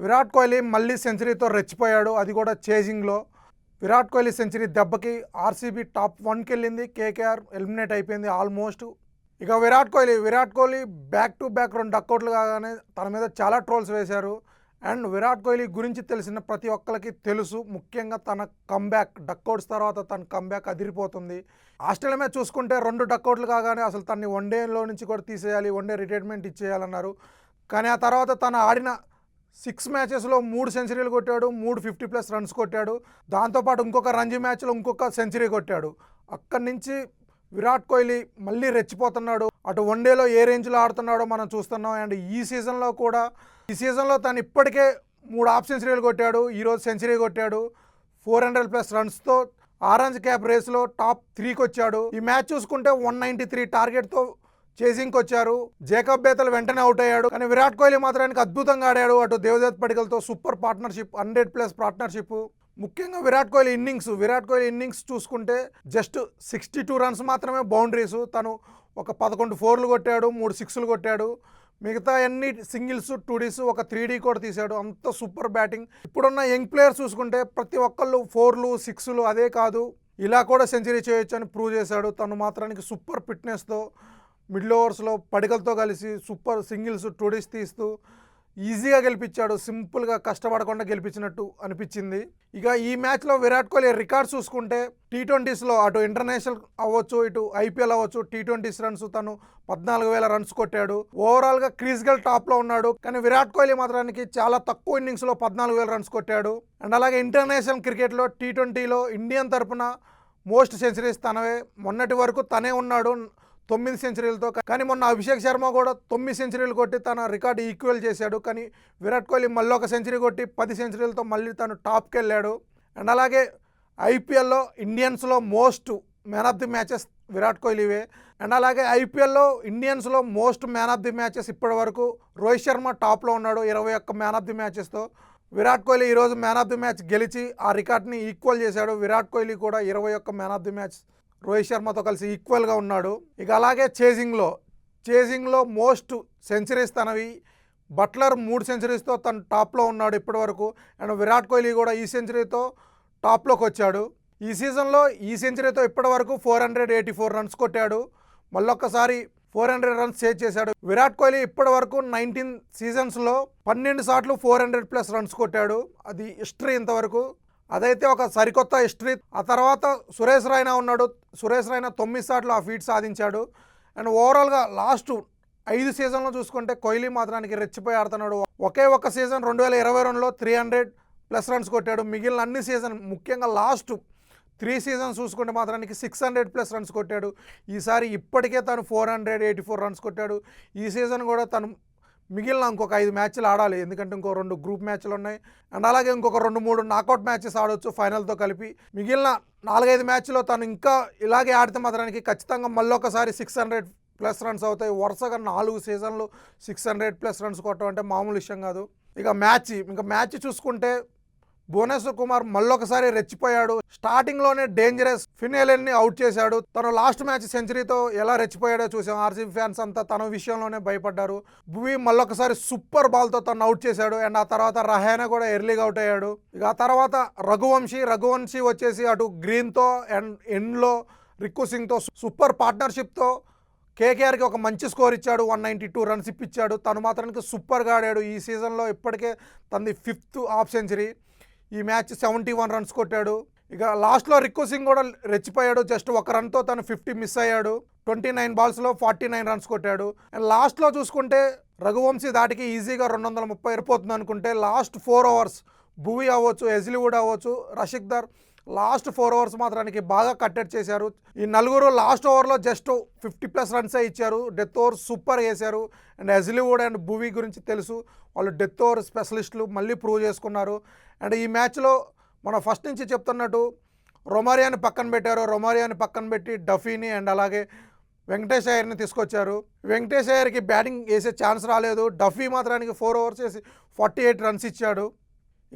విరాట్ కోహ్లీ మళ్ళీ సెంచరీతో రెచ్చిపోయాడు, అది కూడా చేజింగ్లో. విరాట్ కోహ్లీ సెంచరీ దెబ్బకి ఆర్సీబీ టాప్ 1కి వెళ్ళింది, కేకేఆర్ ఎలిమినేట్ అయిపోయింది ఆల్మోస్ట్. ఇక Virat Kohli back to back 2 డక్అవుట్లు కాగానే తన మీద చాలా ట్రోల్స్ వేశారు. అండ్ విరాట్ కోహ్లీ గురించి తెలిసిన ప్రతి ఒక్కరికి తెలుసు, ముఖ్యంగా తన కంబ్యాక్, డక్అవుట్స్ తర్వాత తన కంబ్యాక్ అదిరిపోతుంది. ఆస్ట్రేలియా మీద చూసుకుంటే 2 డక్అవుట్లు కాగానే అసలు తన్ని వన్డేలో నుంచి కూడా తీసేయాలి, వన్డే రిటైర్మెంట్ ఇచ్చేయాలన్నారు. కానీ ఆ తర్వాత తను ఆడిన 6 మ్యాచెస్లో 3 సెంచరీలు కొట్టాడు, 3 50+ రన్స్ కొట్టాడు. దాంతోపాటు ఇంకొక రంజీ మ్యాచ్లో ఇంకొక సెంచరీ కొట్టాడు. అక్కడి నుంచి విరాట్ కోహ్లీ మళ్ళీ రెచ్చిపోతున్నాడు. అటు వన్డేలో ఏ రేంజ్లో ఆడుతున్నాడో మనం చూస్తున్నాం. అండ్ ఈ సీజన్లో తను ఇప్పటికే 3 హాఫ్ సెంచరీలు కొట్టాడు, ఈరోజు సెంచరీ కొట్టాడు. 400+ రన్స్తో ఆరెంజ్ క్యాప్ రేస్లో టాప్ 3కి వచ్చాడు. ఈ మ్యాచ్ చూసుకుంటే 193 టార్గెట్తో చేసింగ్కి వచ్చారు. జేకబ్ బేతల్ వెంటనే అవుట్ అయ్యాడు. కానీ విరాట్ కోహ్లీ మాత్రానికి అద్భుతంగా ఆడాడు. అటు దేవదత్ పడికల్తో సూపర్ పార్ట్నర్షిప్, 100+ పార్ట్నర్షిప్. ముఖ్యంగా విరాట్ కోహ్లీ ఇన్నింగ్స్ చూసుకుంటే జస్ట్ 62 రన్స్ మాత్రమే బౌండరీస్. తను ఒక 11 4లు కొట్టాడు, 3 6లు కొట్టాడు. మిగతా అన్ని సింగిల్స్, 2Ds, ఒక 3D కూడా తీశాడు. అంత సూపర్ బ్యాటింగ్. ఇప్పుడున్న యంగ్ ప్లేయర్స్ చూసుకుంటే ప్రతి ఒక్కళ్ళు 4లు 6లు, అదే కాదు ఇలా కూడా సెంచరీ చేయొచ్చు అని ప్రూవ్ చేశాడు. తను మాత్రానికి సూపర్ ఫిట్నెస్తో మిడిల్ ఓవర్స్లో పడికలతో కలిసి సూపర్ సింగిల్స్, 2Ds తీస్తూ ఈజీగా గెలిపించాడు. సింపుల్గా కష్టపడకుండా గెలిపించినట్టు అనిపించింది. ఇక ఈ మ్యాచ్లో విరాట్ కోహ్లీ రికార్డ్స్ చూసుకుంటే T20స్లో అటు ఇంటర్నేషనల్ అవ్వచ్చు, ఇటు IPL అవ్వచ్చు, T20s రన్స్ తను 14,000 రన్స్ కొట్టాడు. ఓవరాల్గా క్రీజ్గల్ టాప్లో ఉన్నాడు. కానీ విరాట్ కోహ్లీ మాత్రానికి చాలా తక్కువ ఇన్నింగ్స్లో 14,000 రన్స్ కొట్టాడు. అండ్ అలాగే ఇంటర్నేషనల్ క్రికెట్లో T20లో ఇండియన్ తరపున మోస్ట్ సెంచరీస్ తనవే. మొన్నటి వరకు తనే ఉన్నాడు 9 సెంచరీలతో. కానీ మొన్న అభిషేక్ శర్మ కూడా 9 సెంచరీలు కొట్టి తన రికార్డు ఈక్వల్ చేశాడు. కానీ విరాట్ కోహ్లీ మళ్ళీ ఒక సెంచరీ కొట్టి 10 సెంచరీలతో మళ్ళీ తను టాప్కి వెళ్ళాడు. అండ్ అలాగే IPLలో ఇండియన్స్లో most man of the matches Virat కోహ్లీవే. అండ్ అలాగే IPLలో ఇండియన్స్లో most man of the matches ఇప్పటి వరకు రోహిత్ శర్మ టాప్లో ఉన్నాడు 21 మ్యాన్ ఆఫ్ ది మ్యాచెస్తో. విరాట్ కోహ్లీ ఈరోజు మ్యాన్ ఆఫ్ ది మ్యాచ్ గెలిచి ఆ రికార్డ్ని ఈక్వల్ చేశాడు. విరాట్ కోహ్లీ కూడా 21 man of the match Rohit శర్మతో కలిసి ఈక్వల్గా ఉన్నాడు. ఇక అలాగే చేజింగ్లో మోస్ట్ సెంచరీస్ తనవి. బట్లర్ 3 సెంచరీస్తో తను టాప్లో ఉన్నాడు ఇప్పటి వరకు. అండ్ విరాట్ కోహ్లీ కూడా ఈ సెంచరీతో టాప్లోకి వచ్చాడు. ఈ సెంచరీతో ఇప్పటి వరకు 484 రన్స్ కొట్టాడు. మళ్ళొక్కసారి 400 రన్స్ చేజ్ చేశాడు. విరాట్ కోహ్లీ ఇప్పటి వరకు 19 సీజన్స్లో 12 సార్లు 400+ రన్స్ కొట్టాడు. అది హిస్టరీ ఇంతవరకు. అదైతే ఒక సరికొత్త హిస్టరీ. ఆ తర్వాత సురేష్ రైనా ఉన్నాడు. సురేష్ రైనా 9 సార్లు ఆ ఫీట్ సాధించాడు. అండ్ ఓవరాల్గా లాస్ట్ 5 సీజన్లో చూసుకుంటే కోహ్లీ మాత్రానికి రెచ్చిపోయి ఆడుతున్నాడు. ఒకే ఒక్క సీజన్ 2022లో 300+ రన్స్ కొట్టాడు. మిగిలిన అన్ని సీజన్, ముఖ్యంగా లాస్ట్ 3 సీజన్స్ చూసుకుంటే మాత్రానికి 600+ రన్స్ కొట్టాడు. ఈసారి ఇప్పటికే తను 484 రన్స్ కొట్టాడు. ఈ సీజన్ కూడా తను మిగిలిన ఇంకొక 5 మ్యాచ్లు ఆడాలి, ఎందుకంటే ఇంకో 2 గ్రూప్ మ్యాచ్లు ఉన్నాయి. అండ్ అలాగే ఇంకొక 2-3 నాకౌట్ మ్యాచెస్ ఆడవచ్చు ఫైనల్తో కలిపి. మిగిలిన 4-5 మ్యాచ్లో తను ఇంకా ఇలాగే ఆడితే మాత్రానికి ఖచ్చితంగా మళ్ళొకసారి 600+ రన్స్ అవుతాయి. వరుసగా 4 సీజన్లు 600+ రన్స్ కొట్టడం అంటే మామూలు విషయం కాదు. ఇక మ్యాచ్ చూసుకుంటే భువనేశ్వర్ కుమార్ మళ్ళొకసారి రెచ్చిపోయాడు. స్టార్టింగ్లోనే డేంజరస్ ఫినేలెన్ని అవుట్ చేశాడు. తను లాస్ట్ మ్యాచ్ సెంచరీతో ఎలా రెచ్చిపోయాడో చూసాం. ఆర్సీబీ ఫ్యాన్స్ అంతా తన విషయంలోనే భయపడ్డారు. భువి మళ్ళొకసారి సూపర్ బాల్తో తను అవుట్ చేశాడు. అండ్ ఆ తర్వాత రహానా కూడా ఎర్లీగా అవుట్ అయ్యాడు. ఇక ఆ తర్వాత రఘువంశీ వచ్చేసి అటు గ్రీన్తో అండ్ ఎండ్లో రిక్కు సింగ్తో సూపర్ పార్ట్నర్షిప్తో కేకేఆర్కి ఒక మంచి స్కోర్ ఇచ్చాడు. 192 రన్స్ ఇప్పించాడు. తను మాత్రానికి సూపర్గా ఆడాడు. ఈ సీజన్లో ఇప్పటికే తనది 5th హాఫ్ సెంచరీ. ఈ మ్యాచ్ 71 రన్స్ కొట్టాడు. ఇక లాస్ట్లో రిక్కు సింగ్ కూడా రెచ్చిపోయాడు. జస్ట్ 1 రన్తో తను 50 మిస్ అయ్యాడు. 29 బాల్స్లో 49 రన్స్ కొట్టాడు. అండ్ లాస్ట్లో చూసుకుంటే రఘువంశీ దాటికి ఈజీగా 230 అయిపోతుంది అనుకుంటే లాస్ట్ 4 ఓవర్స్ భువి అవ్వచ్చు, హెజ్లీవుడ్ అవ్వచ్చు, రషిక్దర్ లాస్ట్ 4 ఓవర్స్ మాత్రానికి బాగా కట్టెట్ చేశారు. ఈ నలుగురు లాస్ట్ ఓవర్లో జస్ట్ 50+ రన్సే ఇచ్చారు. డెత్ ఓవర్ సూపర్ వేశారు. అండ్ హెజ్లీవుడ్ అండ్ భువి గురించి తెలుసు, వాళ్ళు డెత్ ఓవర్ స్పెషలిస్టులు, మళ్ళీ ప్రూవ్ చేసుకున్నారు. అండ్ ఈ మ్యాచ్లో మనం ఫస్ట్ నుంచి చెప్తున్నట్టు రొమారియాని పక్కన పెట్టి డఫీని అండ్ అలాగే వెంకటేష్ అయ్యర్ని తీసుకొచ్చారు. వెంకటేష్ అయ్యర్కి బ్యాటింగ్ వేసే ఛాన్స్ రాలేదు. డఫీ మాత్రానికి 4 ఓవర్స్ వేసి 48 రన్స్ ఇచ్చాడు.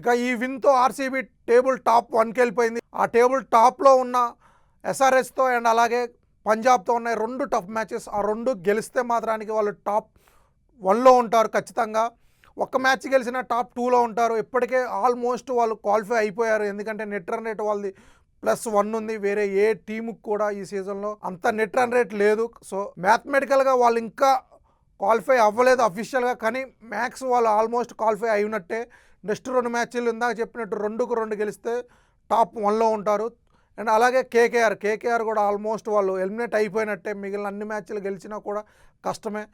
ఇక ఈ విన్తో ఆర్సీబీ టేబుల్ టాప్ 1కి వెళ్ళిపోయింది. ఆ టేబుల్ టాప్లో ఉన్న SRHతో అండ్ అలాగే పంజాబ్తో ఉన్నాయి 2 టఫ్ మ్యాచెస్. ఆ 2 గెలిస్తే మాత్రానికి వాళ్ళు టాప్ 1లో ఉంటారు ఖచ్చితంగా. ఒక్క మ్యాచ్ గెలిచిన టాప్ 2లో ఉంటారు. ఇప్పటికే ఆల్మోస్ట్ వాళ్ళు క్వాలిఫై అయిపోయారు. ఎందుకంటే నెట్ రన్ రేట్ వాళ్ళది +1 ఉంది. వేరే ఏ టీముకి కూడా ఈ సీజన్లో అంత నెట్ రన్ రేట్ లేదు. సో మ్యాథమెటికల్గా వాళ్ళు ఇంకా క్వాలిఫై అవ్వలేదు అఫీషియల్గా, కానీ మ్యాక్స్ వాళ్ళు ఆల్మోస్ట్ క్వాలిఫై అయినట్టే. నెక్స్ట్ 2 మ్యాచ్లు ఇందాక చెప్పినట్టు 2కు 2 గెలిస్తే టాప్ 1లో ఉంటారు. అండ్ అలాగే కేకేఆర్ కూడా ఆల్మోస్ట్ వాళ్ళు ఎలిమినేట్ అయిపోయినట్టే. మిగిలిన అన్ని మ్యాచ్లు గెలిచినా కూడా కష్టమే.